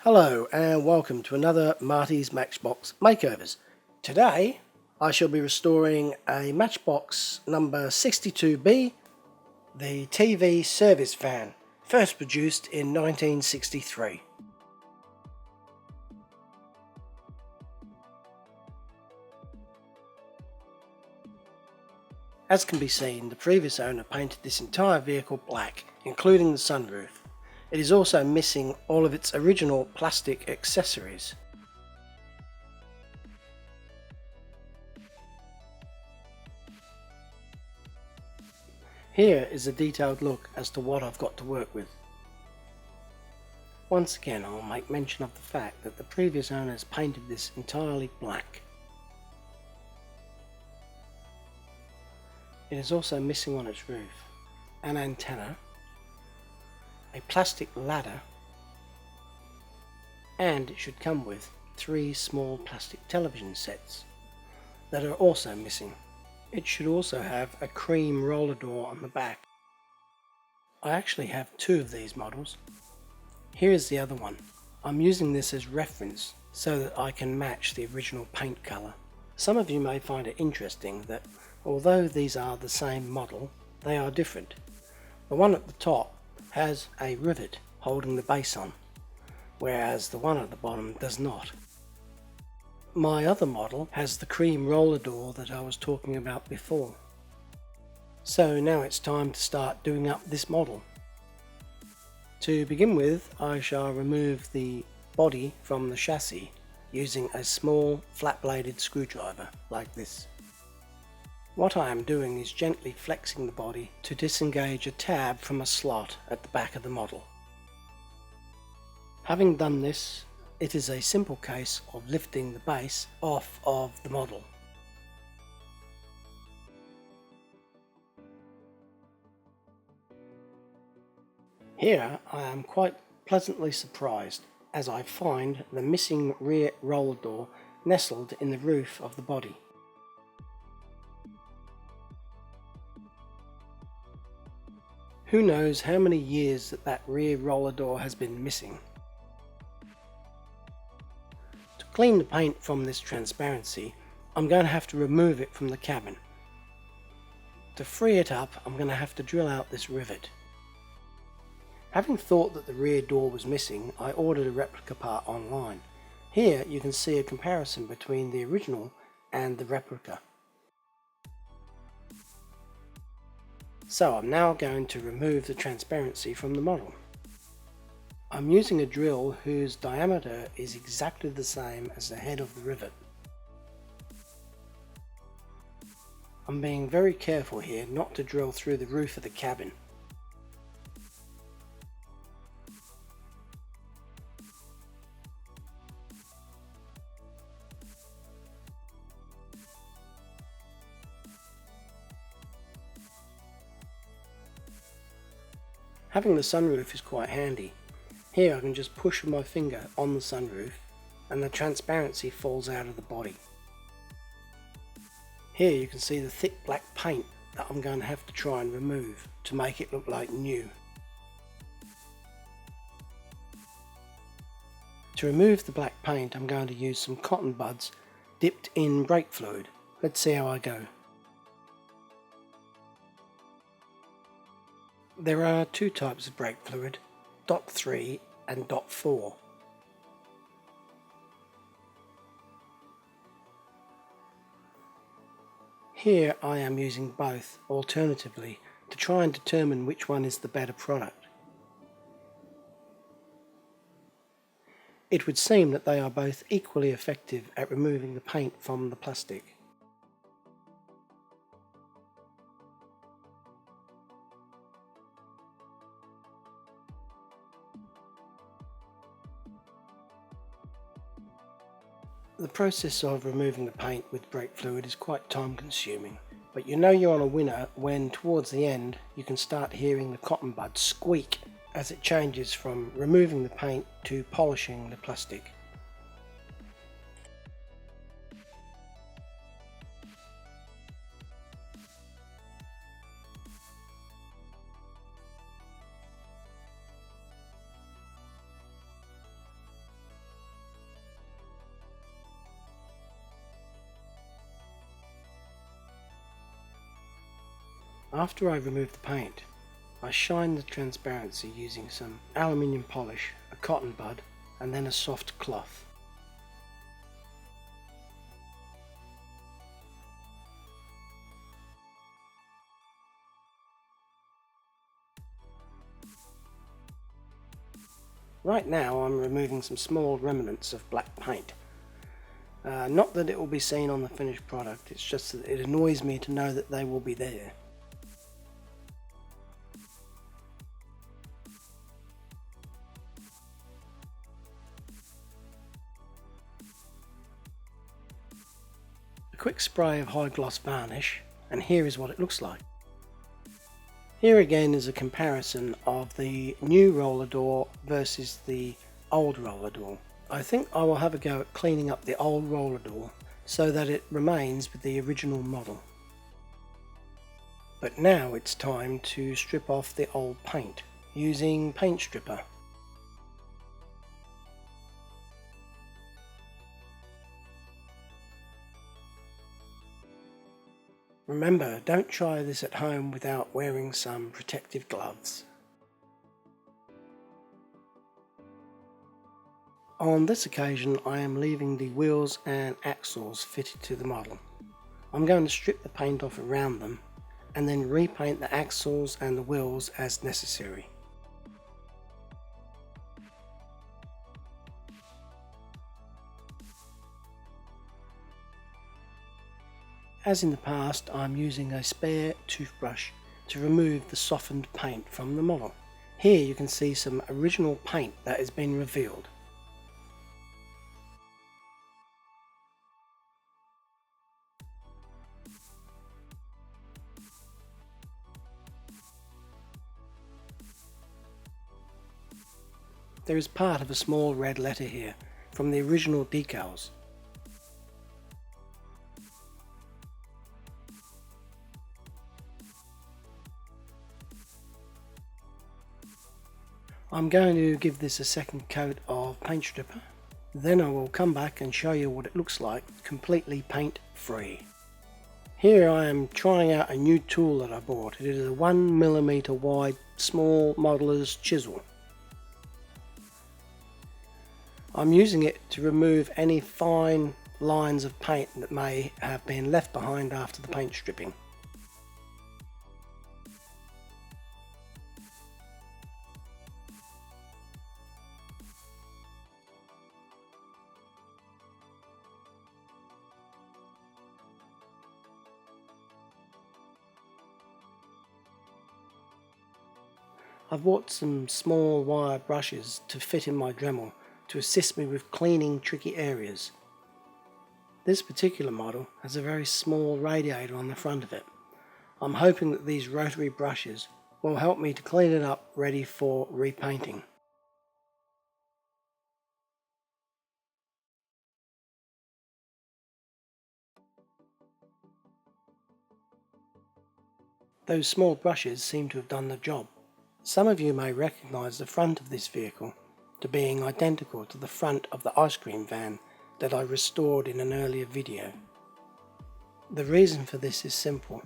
Hello and welcome to another Marty's Matchbox Makeovers. Today I shall be restoring a Matchbox number 62B, the TV service van, first produced in 1963. As can be seen, the previous owner painted this entire vehicle black, including the sunroof. It is also missing all of its original plastic accessories. Here is a detailed look as to what I've got to work with. Once again, I'll make mention of the fact that the previous owners painted this entirely black. It is also missing on its roof an antenna, a plastic ladder, and it should come with 3 small plastic television sets that are also missing. It should also have a cream roller door on the back. I actually have 2 of these models. Here is the other one. I'm using this as reference so that I can match the original paint colour. Some of you may find it interesting that although these are the same model, they are different. The one at the top has a rivet holding the base on, whereas the one at the bottom does not. My other model has the cream roller door that I was talking about before. So now it's time to start doing up this model. To begin with, I shall remove the body from the chassis using a small flat-bladed screwdriver like this. What I am doing is gently flexing the body to disengage a tab from a slot at the back of the model. Having done this, it is a simple case of lifting the base off of the model. Here I am quite pleasantly surprised as I find the missing rear roller door nestled in the roof of the body. Who knows how many years that rear roller door has been missing. To clean the paint from this transparency, I'm going to have to remove it from the cabin. To free it up, I'm going to have to drill out this rivet. Having thought that the rear door was missing, I ordered a replica part online. Here you can see a comparison between the original and the replica. So I'm now going to remove the transparency from the model. I'm using a drill whose diameter is exactly the same as the head of the rivet. I'm being very careful here not to drill through the roof of the cabin. Having the sunroof is quite handy. Here I can just push with my finger on the sunroof and the transparency falls out of the body. Here you can see the thick black paint that I'm going to have to try and remove to make it look like new. To remove the black paint, I'm going to use some cotton buds dipped in brake fluid. Let's see how I go. There are 2 types of brake fluid, dot 3 and dot 4. Here I am using both alternatively to try and determine which one is the better product. It would seem that they are both equally effective at removing the paint from the plastic. The process of removing the paint with brake fluid is quite time consuming, but you know you're on a winner when towards the end you can start hearing the cotton bud squeak as it changes from removing the paint to polishing the plastic. After I remove the paint, I shine the transparency using some aluminium polish, a cotton bud, and then a soft cloth. Right now I'm removing some small remnants of black paint. Not that it will be seen on the finished product, it's just that it annoys me to know that they will be there. A quick spray of high gloss varnish, and here is what it looks like. Here again is a comparison of the new roller door versus the old roller door. I think I will have a go at cleaning up the old roller door so that it remains with the original model. But now it's time to strip off the old paint using paint stripper. Remember, don't try this at home without wearing some protective gloves. On this occasion I am leaving the wheels and axles fitted to the model. I'm going to strip the paint off around them and then repaint the axles and the wheels as necessary. As in the past, I'm using a spare toothbrush to remove the softened paint from the model. Here you can see some original paint that has been revealed. There is part of a small red letter here from the original decals. I'm going to give this a second coat of paint stripper, then I will come back and show you what it looks like completely paint free. Here I am trying out a new tool that I bought. It is a 1mm wide small modeller's chisel. I'm using it to remove any fine lines of paint that may have been left behind after the paint stripping. I've bought some small wire brushes to fit in my Dremel to assist me with cleaning tricky areas. This particular model has a very small radiator on the front of it. I'm hoping that these rotary brushes will help me to clean it up ready for repainting. Those small brushes seem to have done the job. Some of you may recognise the front of this vehicle to being identical to the front of the ice cream van that I restored in an earlier video. The reason for this is simple.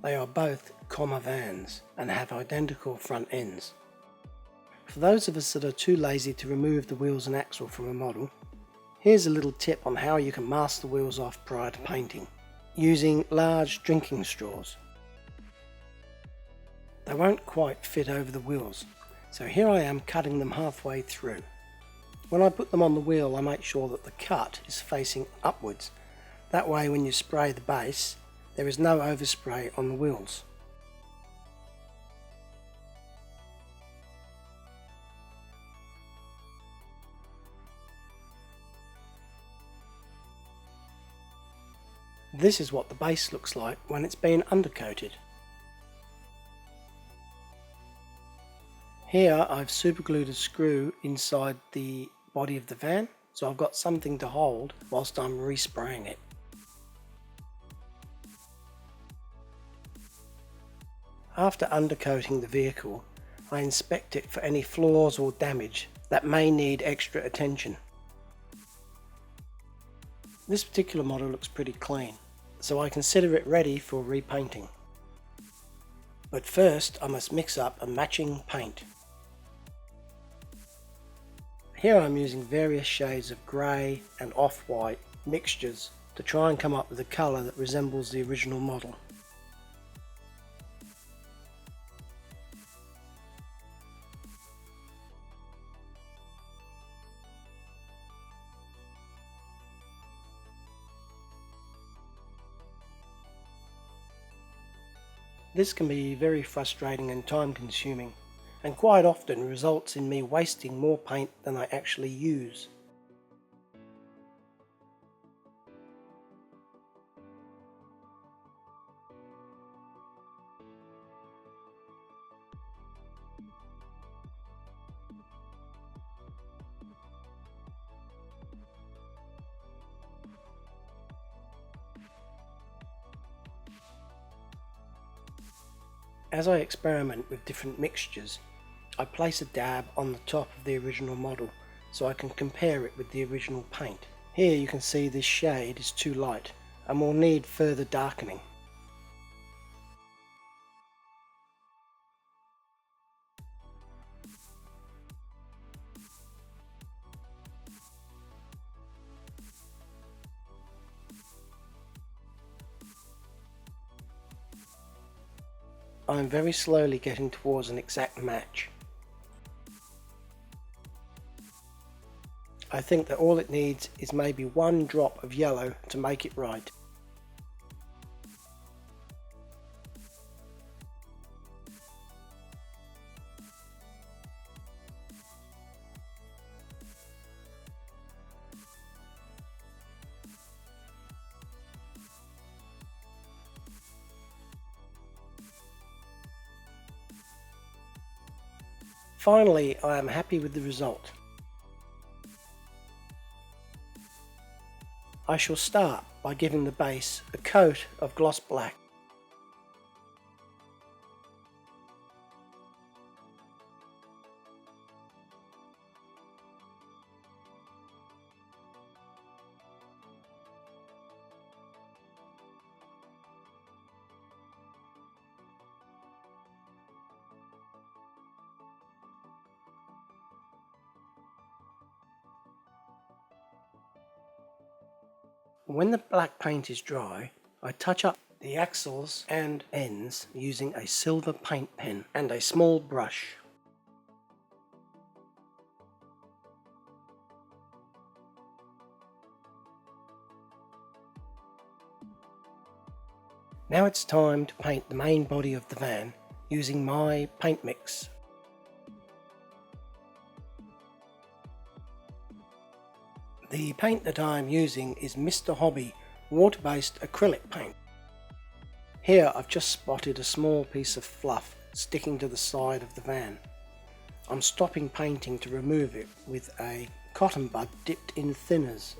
They are both comma vans and have identical front ends. For those of us that are too lazy to remove the wheels and axle from a model, here's a little tip on how you can mask the wheels off prior to painting, using large drinking straws. They won't quite fit over the wheels, so here I am cutting them halfway through. When I put them on the wheel, I make sure that the cut is facing upwards. That way when you spray the base, there is no overspray on the wheels. This is what the base looks like when it's been undercoated. Here I've superglued a screw inside the body of the van, so I've got something to hold whilst I'm respraying it. After undercoating the vehicle, I inspect it for any flaws or damage that may need extra attention. This particular model looks pretty clean, so I consider it ready for repainting. But first I must mix up a matching paint. Here I'm using various shades of grey and off-white mixtures to try and come up with a colour that resembles the original model. This can be very frustrating and time consuming, and quite often results in me wasting more paint than I actually use. As I experiment with different mixtures, I place a dab on the top of the original model so I can compare it with the original paint. Here you can see this shade is too light and will need further darkening. I am very slowly getting towards an exact match. I think that all it needs is maybe one drop of yellow to make it right. Finally, I am happy with the result. I shall start by giving the base a coat of gloss black. When the black paint is dry, I touch up the axles and ends using a silver paint pen and a small brush. Now it's time to paint the main body of the van using my paint mix. The paint that I am using is Mr. Hobby water-based acrylic paint. Here I've just spotted a small piece of fluff sticking to the side of the van. I'm stopping painting to remove it with a cotton bud dipped in thinners.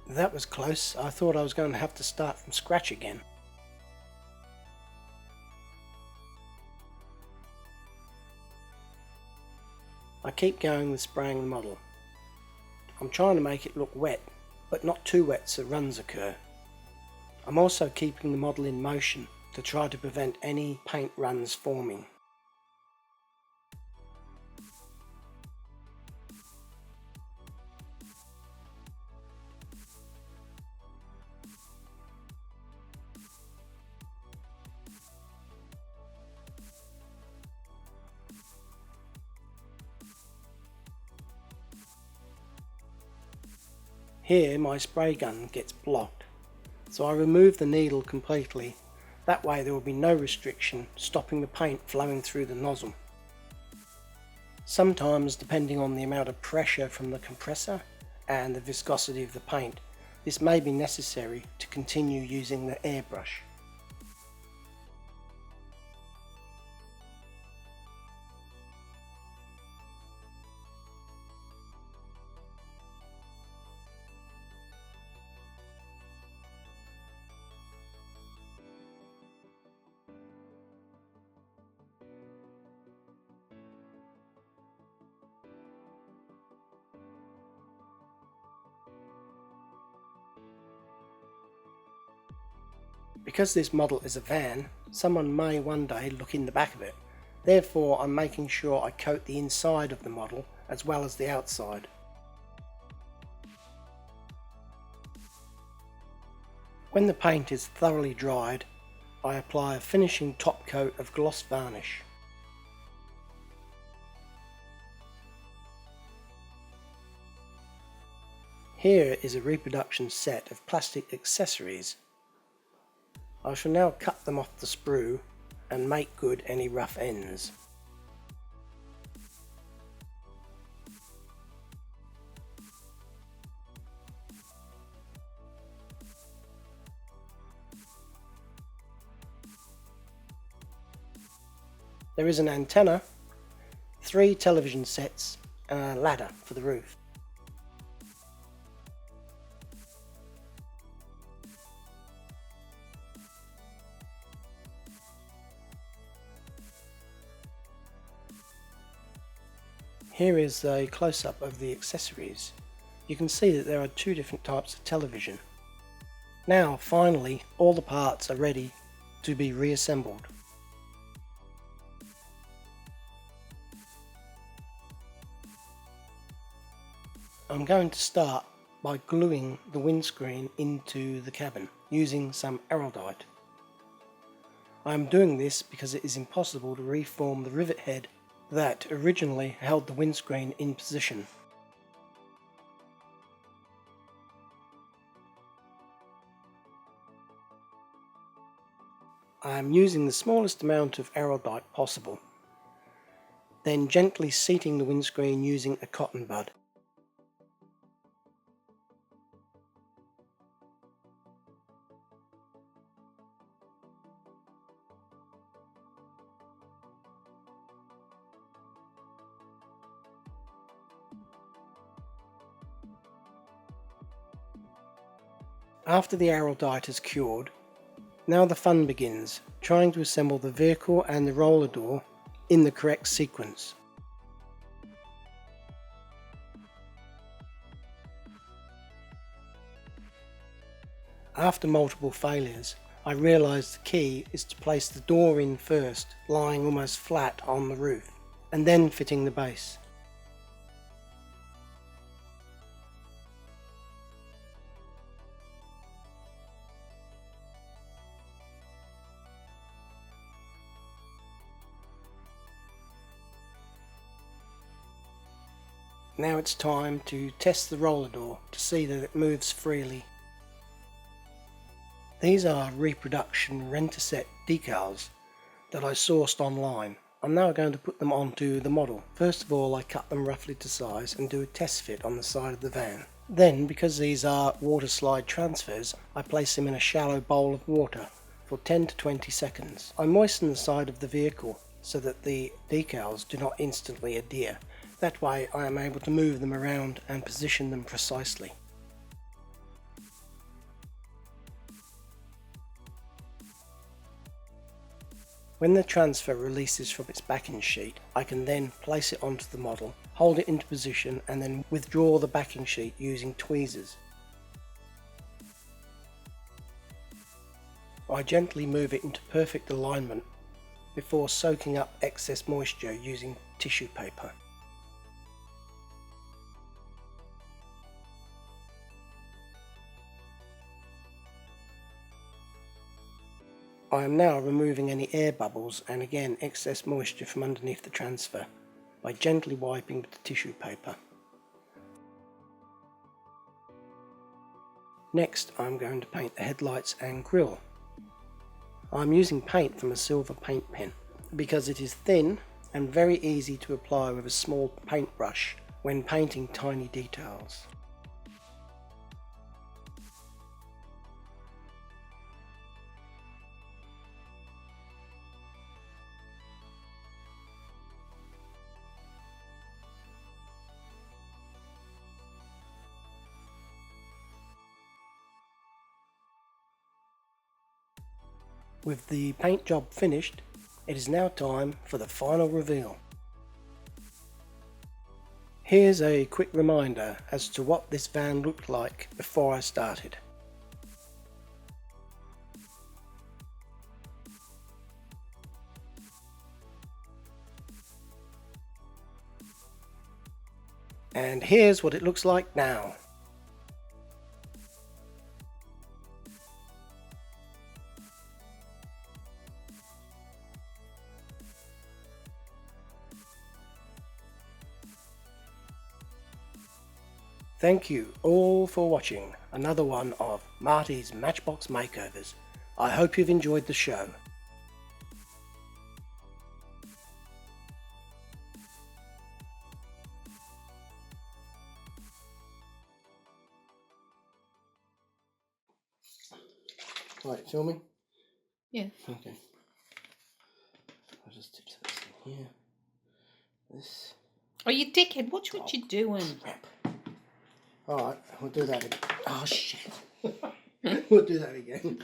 That was close. I thought I was going to have to start from scratch again. I keep going with spraying the model. I'm trying to make it look wet, but not too wet so runs occur. I'm also keeping the model in motion to try to prevent any paint runs forming. Here my spray gun gets blocked, so I remove the needle completely. That way there will be no restriction stopping the paint flowing through the nozzle. Sometimes, depending on the amount of pressure from the compressor and the viscosity of the paint, this may be necessary to continue using the airbrush. Because this model is a van, someone may one day look in the back of it. Therefore, I'm making sure I coat the inside of the model as well as the outside. When the paint is thoroughly dried, I apply a finishing top coat of gloss varnish. Here is a reproduction set of plastic accessories. I shall now cut them off the sprue and make good any rough ends. There is an antenna, 3 television sets and a ladder for the roof. Here is a close-up of the accessories. You can see that there are 2 different types of television. Now finally all the parts are ready to be reassembled. I'm going to start by gluing the windscreen into the cabin using some araldite. I am doing this because it is impossible to reform the rivet head that originally held the windscreen in position. I am using the smallest amount of araldite possible, then gently seating the windscreen using a cotton bud. After the araldite is cured, now the fun begins, trying to assemble the vehicle and the roller door in the correct sequence. After multiple failures, I realised the key is to place the door in first, lying almost flat on the roof, and then fitting the base. Now it's time to test the roller door to see that it moves freely. These are reproduction Rentaset decals that I sourced online. I'm now going to put them onto the model. First of all, I cut them roughly to size and do a test fit on the side of the van. Then, because these are water slide transfers, I place them in a shallow bowl of water for 10 to 20 seconds. I moisten the side of the vehicle so that the decals do not instantly adhere. That way I am able to move them around and position them precisely. When the transfer releases from its backing sheet, I can then place it onto the model, hold it into position and then withdraw the backing sheet using tweezers. I gently move it into perfect alignment before soaking up excess moisture using tissue paper. I am now removing any air bubbles and again excess moisture from underneath the transfer by gently wiping with the tissue paper. Next I am going to paint the headlights and grille. I am using paint from a silver paint pen because it is thin and very easy to apply with a small paintbrush when painting tiny details. With the paint job finished, it is now time for the final reveal. Here's a quick reminder as to what this van looked like before I started. And here's what it looks like now. Thank you all for watching another one of Marty's Matchbox Makeovers. I hope you've enjoyed the show. Right, filming? Yeah. Okay. I'll just tip this in here. This. Oh, you dickhead, watch what you're doing. Crap. Alright, we'll do that again. Oh shit. We'll do that again.